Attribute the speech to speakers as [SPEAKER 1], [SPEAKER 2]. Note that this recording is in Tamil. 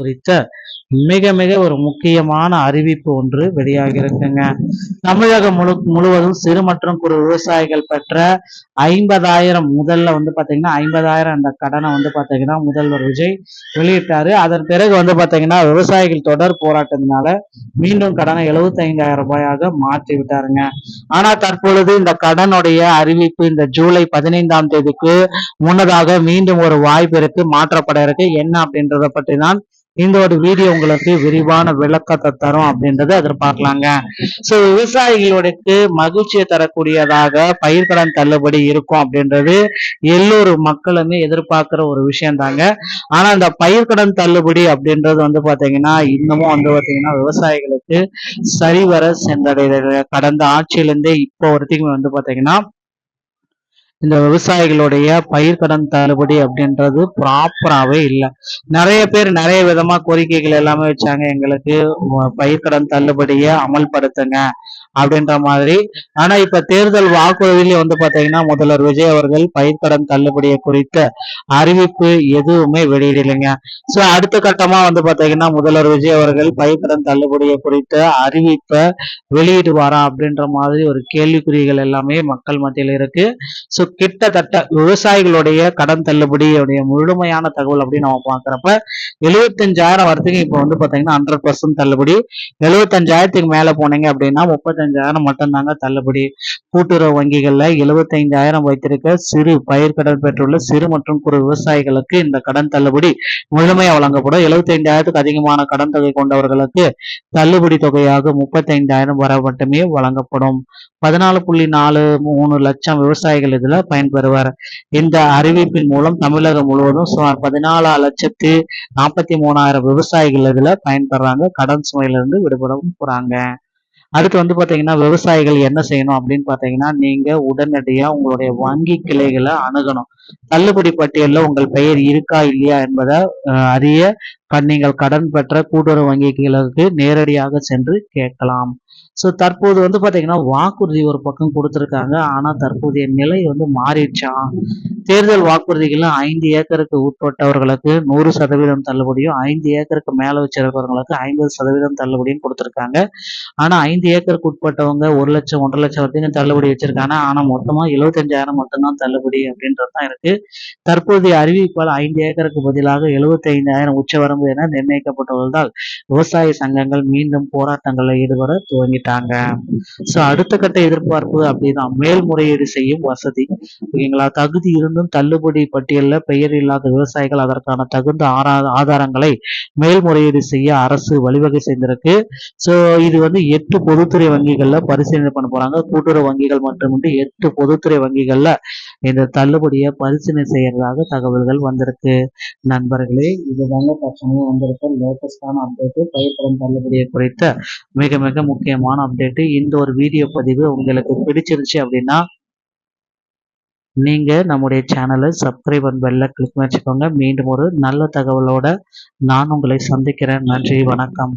[SPEAKER 1] குறித்த மிக மிக ஒரு முக்கியமான அறிவிப்பு ஒன்று வெளியாகி இருக்குங்க. தமிழகம் முழுவதும் சிறு மற்றும் குறு விவசாயிகள் பெற்ற 50,000 முதல்ல பாத்தீங்கன்னா 50,000 அந்த கடனை பாத்தீங்கன்னா முதல்வர் விஜய் வெளியிட்டாரு. அதன் பிறகு பாத்தீங்கன்னா விவசாயிகள் தொடர் போராட்டத்தினால மீண்டும் கடனை 75,000 ரூபாயாக மாற்றி விட்டாருங்க. ஆனா தற்பொழுது இந்த கடனுடைய அறிவிப்பு இந்த ஜூலை 15ஆம் தேதிக்கு முன்னதாக மீண்டும் ஒரு வாய்ப்பு இருக்கு, மாற்றப்பட இருக்கு. என்ன அப்படின்றத பற்றி தான் இந்த ஒரு வீடியோ உங்களுக்கு விரிவான விளக்கத்தை தரும் அப்படின்றத எதிர்பார்க்கலாங்க. சோ விவசாயிகளுக்கு மகிழ்ச்சியை தரக்கூடியதாக பயிர்க்கடன் தள்ளுபடி இருக்கும் அப்படின்றது எல்லோரும் மக்களுமே எதிர்பார்க்கிற ஒரு விஷயம் தாங்க. ஆனா இந்த பயிர்க்கடன் தள்ளுபடி அப்படின்றது பாத்தீங்கன்னா இன்னமும் பாத்தீங்கன்னா விவசாயிகளுக்கு சரிவர சென்றடைகிறது. கடந்த ஆட்சியிலிருந்தே இப்போ வரைக்கும் பாத்தீங்கன்னா இந்த விவசாயிகளுடைய பயிர்க்கடன் தள்ளுபடி அப்படின்றது ப்ராப்பராகவே இல்லை. நிறைய பேர் நிறைய விதமா கோரிக்கைகள் எல்லாமே வச்சாங்க, எங்களுக்கு பயிர்க்கடன் தள்ளுபடியை அமல்படுத்துங்க அப்படின்ற மாதிரி. ஆனா இப்ப தேர்தல் வாக்குறுதியிலே பாத்தீங்கன்னா முதல்வர் விஜய் அவர்கள் பயிர்க்கடன் தள்ளுபடியை குறித்த அறிவிப்பு எதுவுமே வெளியிடலைங்க. சோ அடுத்த கட்டமா பாத்தீங்கன்னா முதல்வர் விஜய் அவர்கள் பயிர்க்கடன் தள்ளுபடியை குறித்த அறிவிப்பை வெளியிடுவாரா அப்படின்ற மாதிரி ஒரு கேள்விக்குறிகள் எல்லாமே மக்கள் மத்தியில் இருக்கு. சோ கிட்டத்தட்ட விவசாயிகளுடைய கடன் தள்ளுபடியுடைய முழுமையான தகவல் அப்படின்னு நம்ம பாக்குறப்ப 75,000 வரத்துக்கு இப்ப பாத்தீங்கன்னா 100% தள்ளுபடி. 75,000க்கு மேல போனீங்க அப்படின்னா 35,000 மட்டும்தாங்க தள்ளுபடி. கூட்டுறவு வங்கிகள்ல 75,000 வைத்திருக்க சிறு பயிர்க்கடன் பெற்றுள்ள சிறு மற்றும் குறு விவசாயிகளுக்கு இந்த கடன் தள்ளுபடி முழுமையா வழங்கப்படும். 75,000க்கு அதிகமான கடன் தொகை கொண்டவர்களுக்கு தள்ளுபடி தொகையாக 35,000 வரை மட்டுமே வழங்கப்படும். 14.43 லட்சம் விவசாயிகள் இதுல பயன்பெறுவர். இந்த அறிவிப்பின் மூலம் தமிழகம் முழுவதும் சுமார் 14,43,000 விவசாயிகள் இதுல பயன்பெறாங்க, கடன் சுமையிலிருந்து விடுபடவும் போறாங்க. அடுத்து பாத்தீங்கன்னா விவசாயிகள் என்ன செய்யணும் அப்படின்னு பாத்தீங்கன்னா நீங்க உடனடியா உங்களுடைய வங்கி கிளைகளை அணுகணும். தள்ளுபடி பட்டியலில் உங்கள் பெயர் இருக்கா இல்லையா என்பதை அறிய நீங்கள் கடன் பெற்ற கூட்டுறவு வங்கிகளுக்கு நேரடியாக சென்று கேட்கலாம். சோ தற்போது பாத்தீங்கன்னா வாக்குறுதி ஒரு பக்கம் கொடுத்திருக்காங்க, ஆனா தற்போதைய நிலை மாறிடுச்சா. தேர்தல் வாக்குறுதிகள் 5 ஏக்கருக்கு உட்பட்டவர்களுக்கு 100% தள்ளுபடியும், 5 ஏக்கருக்கு மேல வச்சிருக்கிறவங்களுக்கு 50% தள்ளுபடியும் கொடுத்திருக்காங்க. ஆனா 5 ஏக்கருக்கு உட்பட்டவங்க 1 லட்சம் 1.5 லட்சம் வரைக்கும் தள்ளுபடி வச்சிருக்காங்க. ஆனா மொத்தமா 75,000 மட்டும்தான் தள்ளுபடி அப்படின்றதுதான் இருக்கு. தற்போதைய அறிவிப்பால் 5 ஏக்கருக்கு பதிலாக 75,000 உச்சவரம்பு என நிர்ணயிக்கப்பட்டுள்ளதால் விவசாய சங்கங்கள் மீண்டும் போராட்டங்களில் ஈடுபட துவங்கிட்டாங்க. சோ அடுத்த கட்ட எதிர்பார்ப்பு அப்படின்னா மேல்முறையீடு செய்யும் வசதி. ஓகேங்களா, தகுதி இருந்தும் தள்ளுபடி பட்டியலில் பெயர் இல்லாத விவசாயிகள் அதற்கான தகுந்த ஆதாரங்களை மேல்முறையீடு செய்ய அரசு வழிவகை செய்திருக்கு. சோ இது 8 பொதுத்துறை வங்கிகள்ல பரிசீலனை பண்ண போறாங்க. கூட்டுறவு வங்கிகள் மட்டுமின்றி 8 பொதுத்துறை வங்கிகள்ல இந்த தள்ளுபடியை பரிசீலனை செய்யறதாக தகவல்கள் வந்திருக்கு. நண்பர்களே, இதுதாங்க தற்சமயம் வந்திருக்க லேட்டஸ்டான அப்டேட்டு, பயிர்க்கடன் தள்ளுபடியை குறித்த மிக மிக முக்கியமான அப்டேட்டு. இந்த ஒரு வீடியோ பதிவு உங்களுக்கு பிடிச்சிருச்சு அப்படின்னா நீங்க நம்முடைய சேனலை சப்ஸ்கிரைப் அண்ட் பெல்ல கிளிக் பண்ணி வச்சுக்கோங்க. மீண்டும் ஒரு நல்ல தகவலோட நான் உங்களை சந்திக்கிறேன். நன்றி, வணக்கம்.